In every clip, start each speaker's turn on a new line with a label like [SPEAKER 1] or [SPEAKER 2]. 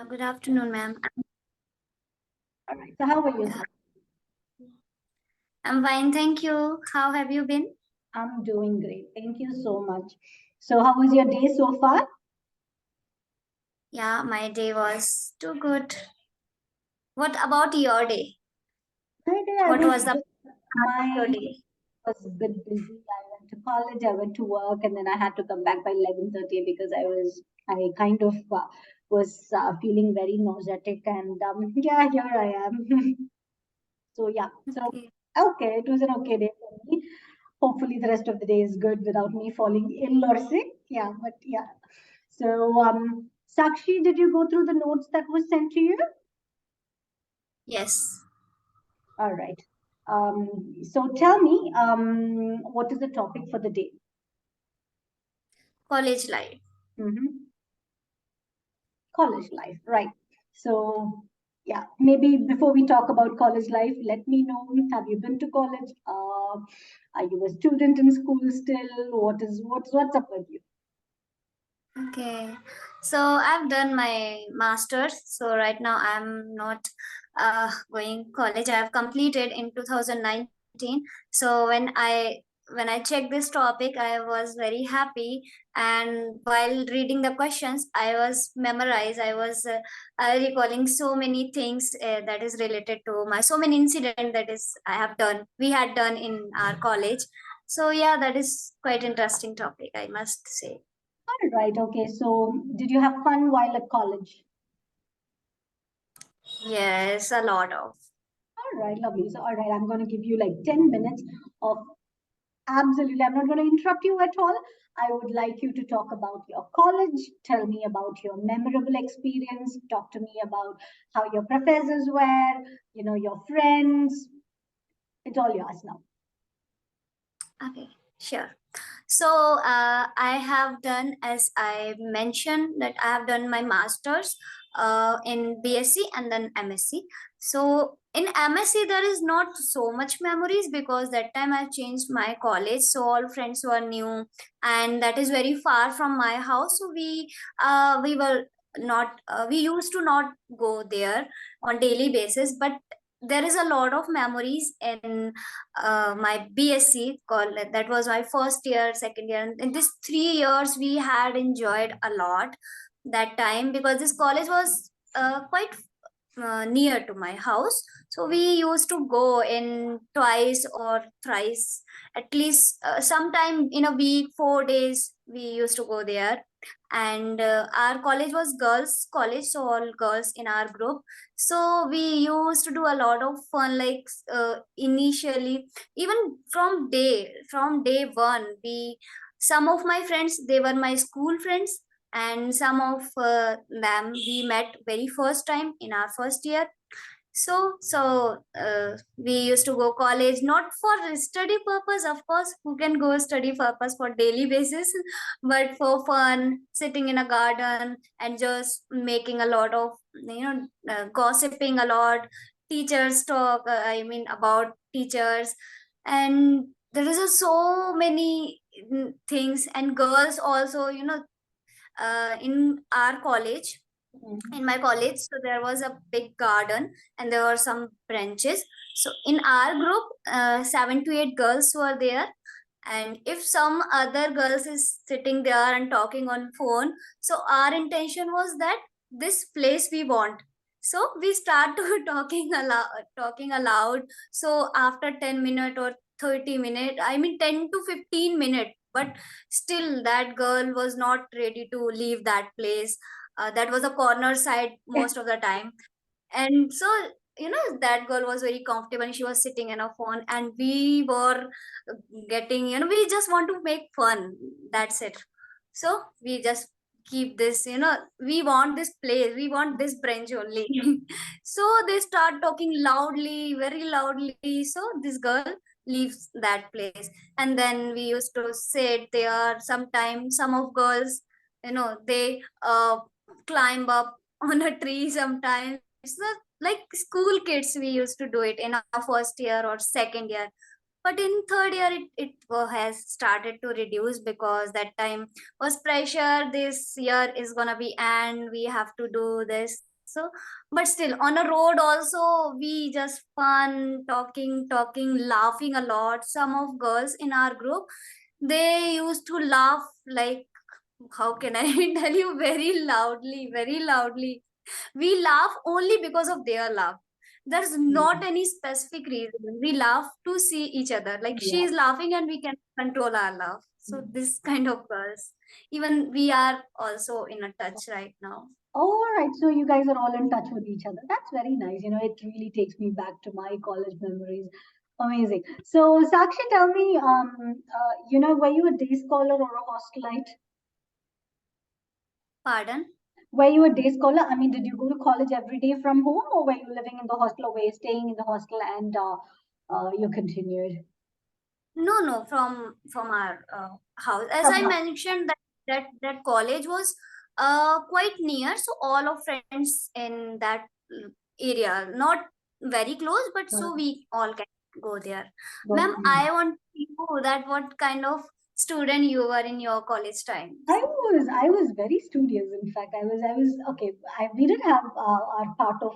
[SPEAKER 1] Good afternoon, ma'am.
[SPEAKER 2] All right. So how are you?
[SPEAKER 1] I'm fine, thank you. How have you been?
[SPEAKER 2] I'm doing great. Thank you so much. So how was your day so far?
[SPEAKER 1] Yeah, my day was too good. What about your day?
[SPEAKER 2] My day,
[SPEAKER 1] What was the
[SPEAKER 2] my
[SPEAKER 1] your day?
[SPEAKER 2] was a bit busy. I went to college, I went to work, and then I had to come back by 11:30 because I kind of was feeling very nauseatic, and yeah, here I am. So yeah, so
[SPEAKER 1] Okay.
[SPEAKER 2] okay, it was an okay day for me. Hopefully, the rest of the day is good without me falling ill or sick. Yeah, but yeah. So Sakshi, did you go through the notes that was sent to you?
[SPEAKER 1] Yes,
[SPEAKER 2] All right. So tell me, what is the topic for the day?
[SPEAKER 1] college life.
[SPEAKER 2] Hmm. College life, right? So yeah, maybe before we talk about college life, let me know, have you been to college? Are you a student in school still? What's up with you?
[SPEAKER 1] Okay. So I've done my master's. So right now I'm not going college. I have completed in 2019. So when I checked this topic, I was very happy. And while reading the questions, I was memorized. I was recalling so many things that is related to my so many incident that is I have done. We had done in our college. So yeah, that is quite interesting topic, I must say.
[SPEAKER 2] All right, okay. So did you have fun while at college?
[SPEAKER 1] Yes, a lot of.
[SPEAKER 2] All right, lovely. So all right, I'm going to give you like 10 minutes of absolutely, I'm not going to interrupt you at all. I would like you to talk about your college, tell me about your memorable experience, talk to me about how your professors were, your friends. It's all yours now.
[SPEAKER 1] Okay, sure. So I have done, as I mentioned, that I have done my masters in BSc and then MSc. So in MSc there is not so much memories because that time I changed my college, so all friends were new, and that is very far from my house. So we were not we used to not go there on daily basis, but there is a lot of memories in my BSc called, that was my first year, second year. And in these 3 years, we had enjoyed a lot that time because this college was quite near to my house. So we used to go in twice or thrice, at least sometime in a week, 4 days. We used to go there, and our college was girls college, so all girls in our group. So we used to do a lot of fun, like initially, even from day one, we some of my friends, they were my school friends, and some of them we met very first time in our first year. So we used to go college not for study purpose, of course, who can go study purpose for daily basis, but for fun, sitting in a garden and just making a lot of, gossiping a lot. Teachers talk, I mean, about teachers, and there is so many things. And girls also, in our college, in my college, so there was a big garden and there were some branches. So in our group, 7 to 8 girls were there, and if some other girls is sitting there and talking on phone, so our intention was that this place we want. So we start to talking aloud. So after 10 minute or 30 minute, I mean 10 to 15 minute, but still that girl was not ready to leave that place. That was a corner side most of the time. And so, that girl was very comfortable and she was sitting in a phone, and we were getting, we just want to make fun. That's it. So we just keep this, we want this place, we want this branch only. So they start talking loudly, very loudly. So this girl leaves that place, and then we used to sit there. Sometimes some of girls, they climb up on a tree sometimes. So, like school kids, we used to do it in our first year or second year. But in third year it has started to reduce, because that time was pressure, this year is gonna be and we have to do this. So but still on a road also we just fun, talking, laughing a lot. Some of girls in our group, they used to laugh like, how can I tell you, very loudly. We laugh only because of their laugh. There's not any specific reason. We laugh to see each other. Like she
[SPEAKER 2] Yeah.
[SPEAKER 1] is laughing and we can control our laugh. So this kind of girls. Even we are also in a touch right now.
[SPEAKER 2] All right, so you guys are all in touch with each other. That's very nice. You know, it really takes me back to my college memories. Amazing. So, Sakshi, tell me, you know, were you a day scholar or a hostelite?
[SPEAKER 1] Pardon?
[SPEAKER 2] Were you a day scholar? I mean, did you go to college every day from home, or were you living in the hostel, or were you staying in the hostel and you continued?
[SPEAKER 1] No, from our house. As I mentioned, that college was quite near, so all of friends in that area, not very close, but so we all can go there. Ma'am, I want to know that what kind of student you were in your college time.
[SPEAKER 2] I was very studious. In fact, I was okay. We did have our part of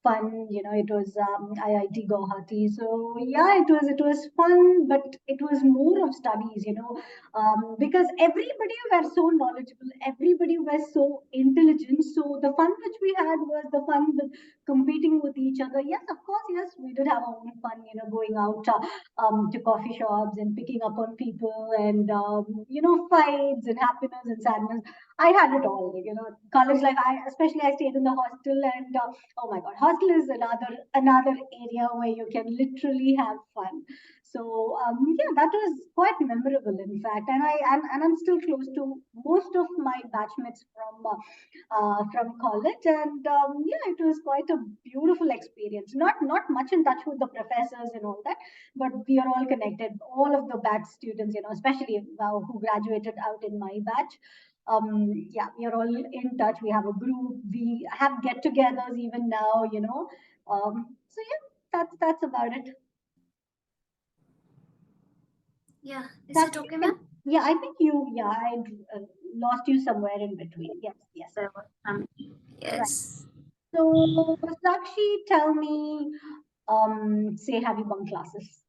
[SPEAKER 2] fun. You know, it was IIT Guwahati. So yeah, it was fun, but it was more of studies. You know, because everybody were so knowledgeable, everybody was so intelligent. So the fun which we had was the fun with competing with each other. Yes, of course, yes, we did have our own fun. You know, going out to coffee shops and picking up on people and you know, fights and happiness and sadness. I had it all. You know, college life. I stayed in the hostel, and oh my god, hostel is another area where you can literally have fun. So yeah, that was quite memorable, in fact, and I'm still close to most of my batchmates from college, and yeah, it was quite a beautiful experience. Not much in touch with the professors and all that, but we are all connected. All of the batch students, you know, especially who graduated out in my batch. Yeah, we are all in touch. We have a group. We have get-togethers even now. You know, so yeah, that's about it.
[SPEAKER 1] Yeah, is
[SPEAKER 2] That's
[SPEAKER 1] it okay, ma'am?
[SPEAKER 2] yeah. I think you. Yeah, I lost you somewhere in between. Yes, yes.
[SPEAKER 1] There was
[SPEAKER 2] Right.
[SPEAKER 1] yes.
[SPEAKER 2] So, Sakshi, tell me, say, have you bunked classes?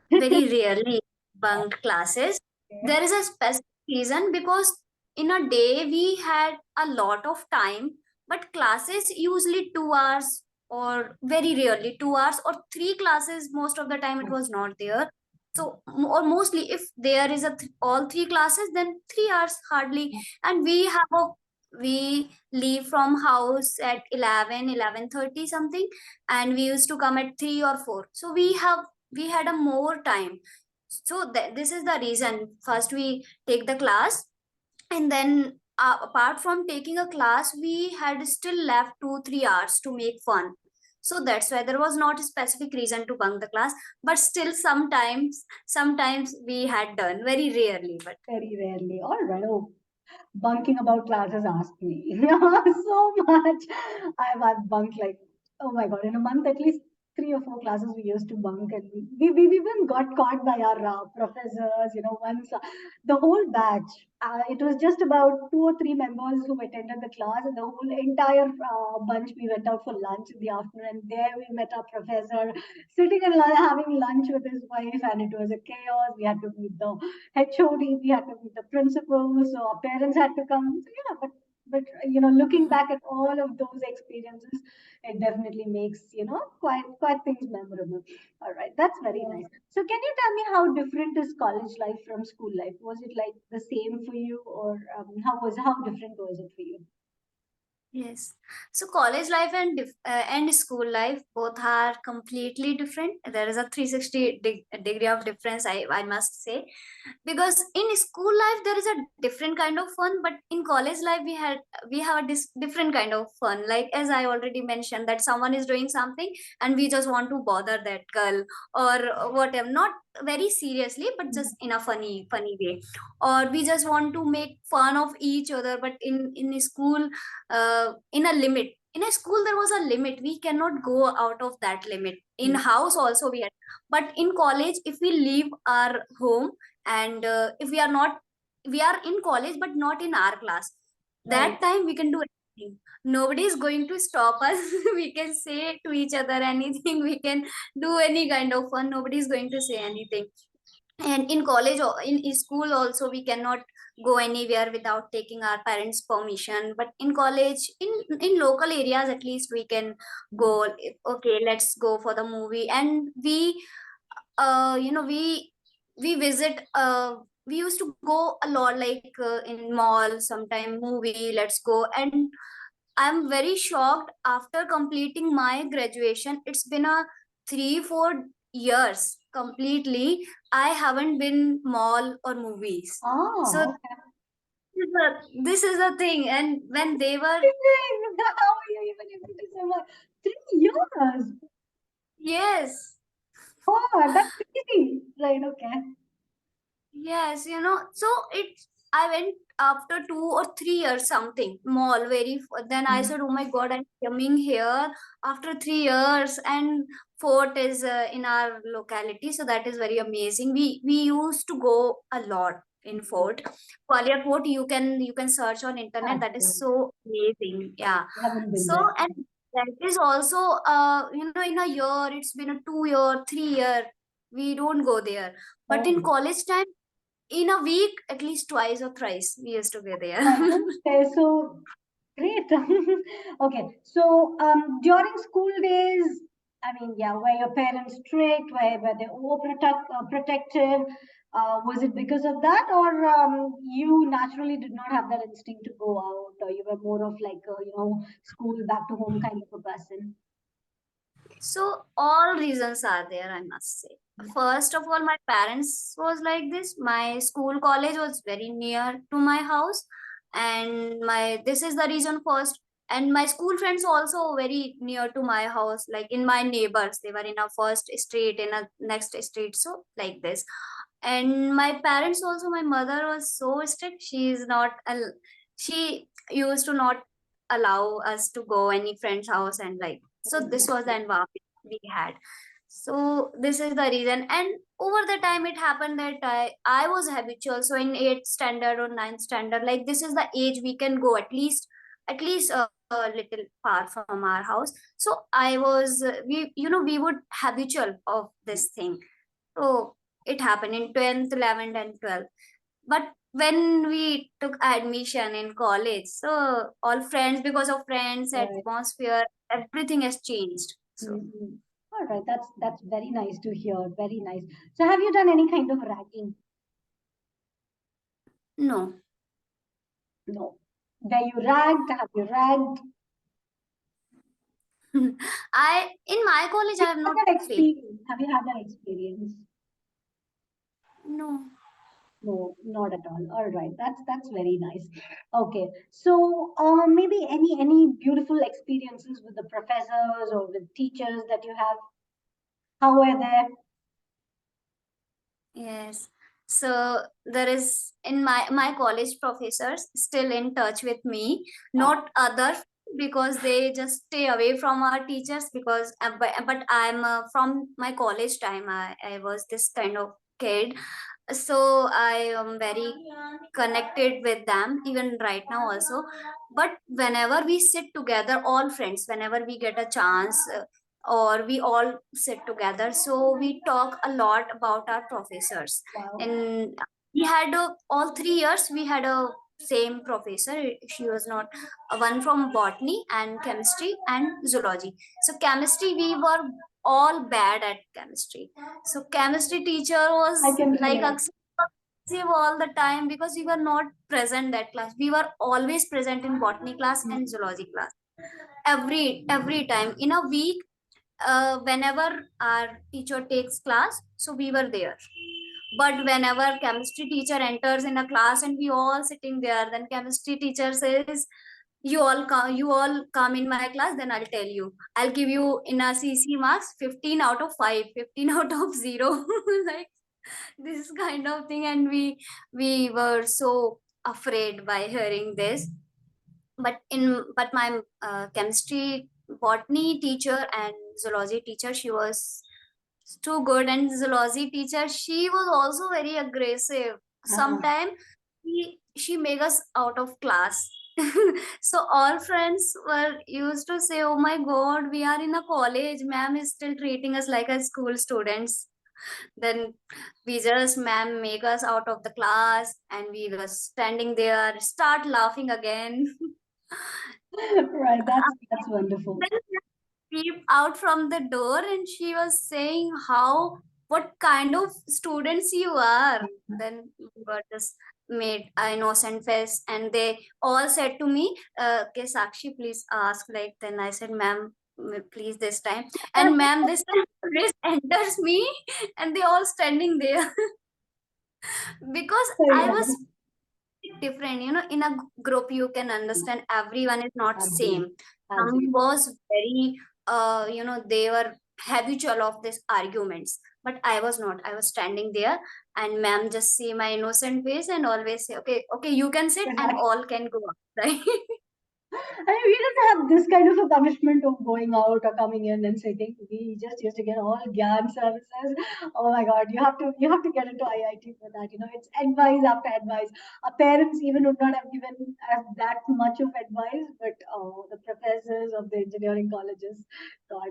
[SPEAKER 1] Very rarely bunk classes. There is a specific reason, because in a day we had a lot of time, but classes usually 2 hours, or very rarely 2 hours or three classes. Most of the time it was not there. So or mostly if there is all three classes, then 3 hours hardly. And we leave from house at 11:30 something, and we used to come at 3 or 4. So we had a more time. So this is the reason. First we take the class, and then apart from taking a class, we had still left 2-3 hours to make fun. So that's why there was not a specific reason to bunk the class, but still sometimes we had done, very rarely, but
[SPEAKER 2] Very rarely. All right. Oh, bunking about classes, ask me. So much. I've bunked like, oh my God, in a month, at least 3 or 4 classes we used to bunk. And we even got caught by our professors, you know, once the whole batch. It was just about 2 or 3 members who attended the class, and the whole entire bunch, we went out for lunch in the afternoon. And there we met our professor sitting and having lunch with his wife, and it was a chaos. We had to meet the HOD, we had to meet the principal, so our parents had to come. So yeah, but you know, looking back at all of those experiences, it definitely makes, you know, quite things memorable. All right, that's very nice. So can you tell me how different is college life from school life? Was it like the same for you, or how different was it for you?
[SPEAKER 1] yes. So college life and school life both are completely different. There is a 360 degree of difference, I must say, because in school life there is a different kind of fun, but in college life we have a different kind of fun. Like as I already mentioned, that someone is doing something and we just want to bother that girl or whatever, not very seriously, but just in a funny way, or we just want to make fun of each other, but in school, in a limit. in a school there was a limit. We cannot go out of that limit. In house also we had, but in college, if we leave our home and if we are not, we are in college but not in our class, that time we can do anything. Nobody is going to stop us. We can say to each other anything. We can do any kind of fun. Nobody is going to say anything. And in college or in school also, we cannot go anywhere without taking our parents permission. But in college, in local areas at least, we can go. Okay, let's go for the movie. And we we visit, we used to go a lot, like in mall, sometime movie, let's go. And I'm very shocked, after completing my graduation, it's been a 3-4 years completely, I haven't been mall or movies. So
[SPEAKER 2] Okay.
[SPEAKER 1] this is the thing. And when they were,
[SPEAKER 2] How are you even able to survive 3 years?
[SPEAKER 1] yes,
[SPEAKER 2] Oh, that's crazy. Right, okay.
[SPEAKER 1] yes, so I went after 2 or 3 years something mall, then I said, oh my god, I'm coming here after 3 years. And fort is in our locality, so that is very amazing. We used to go a lot in fort. Gwalior Fort, you can search on internet. That is so amazing. Yeah.
[SPEAKER 2] I haven't been
[SPEAKER 1] So,
[SPEAKER 2] there.
[SPEAKER 1] and that is also, in a year, it's been a 2 year, 3 year, we don't go there. But in college time, in a week, at least twice or thrice, we used to go there.
[SPEAKER 2] Okay, so great. Okay, so during school days, I mean, yeah, were your parents strict? Were they protective? Was it because of that, or you naturally did not have that instinct to go out, or you were more of like a, school back to home kind of a person?
[SPEAKER 1] So all reasons are there, I must say. First of all, my parents was like this. My school college was very near to my house, and my this is the reason first. And my school friends also very near to my house, like in my neighbors. They were in a first street, in a next street, so like this. And my parents also, my mother was so strict. She used to not allow us to go any friend's house, and like, so this was the environment we had. So this is the reason. And over the time it happened that I was habitual. So in 8th standard or 9th standard, like, this is the age we can go at least a little far from our house. So I was we would habitual of this thing. So it happened in 10th, 11th and 12th. But when we took admission in college, so all friends, because of friends, atmosphere, everything has changed. So
[SPEAKER 2] All right, that's very nice to hear. Very nice. So, have you done any kind of ragging?
[SPEAKER 1] no.
[SPEAKER 2] No. Were you ragged? Have you ragged?
[SPEAKER 1] In my college I have not
[SPEAKER 2] That
[SPEAKER 1] faced.
[SPEAKER 2] experience? Have you had that experience?
[SPEAKER 1] No.
[SPEAKER 2] No, not at all. All right, that's very nice. Okay, so maybe any beautiful experiences with the professors or with teachers that you have? How were they?
[SPEAKER 1] Yes. So there is, in my college professors still in touch with me, not other, because they just stay away from our teachers, because but I'm from my college time, I was this kind of kid. So I am very connected with them even right now also. But whenever we sit together, all friends, whenever we get a chance, or we all sit together, so we talk a lot about our professors.
[SPEAKER 2] Wow.
[SPEAKER 1] And we had all 3 years we had a same professor. She was not one from botany and chemistry and zoology. So chemistry, we were all bad at chemistry. So chemistry teacher was
[SPEAKER 2] I can
[SPEAKER 1] like
[SPEAKER 2] relate.
[SPEAKER 1] aggressive all the time, because we were not present that class. We were always present in botany class and zoology class. Every time in a week, whenever our teacher takes class, so we were there. But whenever chemistry teacher enters in a class and we all sitting there, then chemistry teacher says, you all come in my class, then I'll tell you, I'll give you in a CC marks 15 out of 5, 15 out of 0. Like this kind of thing. And we were so afraid by hearing this. but my chemistry botany teacher and zoology teacher, she was too good, and zoology teacher, she was also very aggressive. Sometimes she make us out of class. So all friends were used to say, oh my god, we are in a college, ma'am is still treating us like a school students. Then we just, ma'am make us out of the class, and we were standing there, start laughing again.
[SPEAKER 2] Right, that's wonderful.
[SPEAKER 1] Then peep out from the door, and she was saying how, what kind of students you are. Then we were just made an innocent face, and they all said to me, okay Sakshi, please ask. Like, then I said, ma'am, please this time. And ma'am this time this enters me, and they all standing there. Because I was different, in a group you can understand everyone is not same. Some was very they were habitual of these arguments, but I was not. I was standing there, and ma'am just see my innocent face and always say, okay, okay, you can sit, and all can go up, right?
[SPEAKER 2] I mean, we didn't have this kind of a punishment of going out or coming in and sitting. We just used to get all GAN services. Oh my God, you have to get into IIT for that. It's advice after advice. Our parents even would not have given us that much of advice, but the professors of the engineering colleges, God,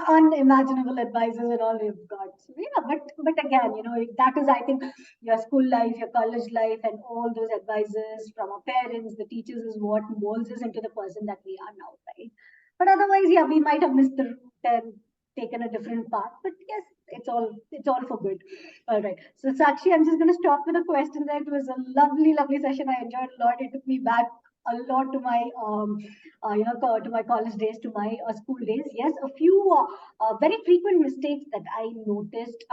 [SPEAKER 2] unimaginable advices and all we've got. So, yeah, but again, that is, I think, your school life, your college life, and all those advices from our parents, the teachers, is what molds us into the person that we are now, right? But otherwise, yeah, we might have missed the route and taken a different path. But yes, it's all for good. All right. So Sakshi, I'm just going to stop with a question. There, it was a lovely, lovely session. I enjoyed a lot. It took me back a lot to my to my college days, to my school days. Yes, a few very frequent mistakes that I noticed.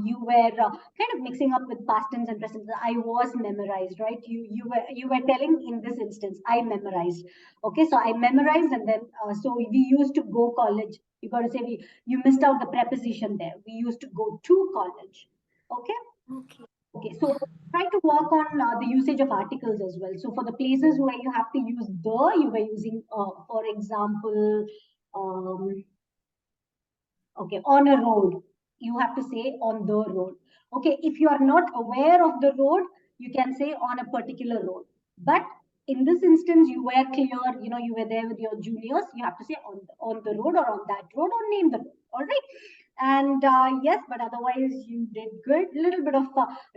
[SPEAKER 2] You were kind of mixing up with past tense and present tense. I was memorized, right? You were telling in this instance, I memorized. Okay, so I memorized, and then so we used to go college. You got to say you missed out the preposition there. We used to go to college. Okay.
[SPEAKER 1] Okay.
[SPEAKER 2] Okay, so try to work on the usage of articles as well. So for the places where you have to use the, you were using, for example, um, okay, on a road, you have to say on the road. Okay, if you are not aware of the road, you can say on a particular road. But in this instance, you were clear, you were there with your juniors, you have to say on the road, or on that road, or name the road. All right. And yes, but otherwise you did good. A little bit of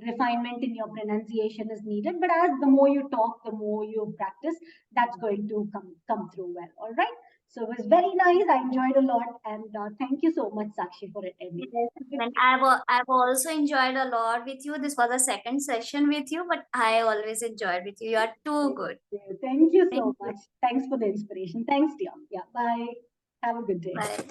[SPEAKER 2] refinement in your pronunciation is needed, but as the more you talk, the more you practice, that's going to come through well. All right. So it was very nice. I enjoyed a lot, and thank you so much, Sakshi, for attending.
[SPEAKER 1] Yes, and I've also enjoyed a lot with you. This was a second session with you, but I always enjoyed with you. You are too good.
[SPEAKER 2] Thank you
[SPEAKER 1] Thank
[SPEAKER 2] so
[SPEAKER 1] you.
[SPEAKER 2] much. Thanks for the inspiration. Thanks, dear. Yeah, bye. Have a good day.
[SPEAKER 1] Bye.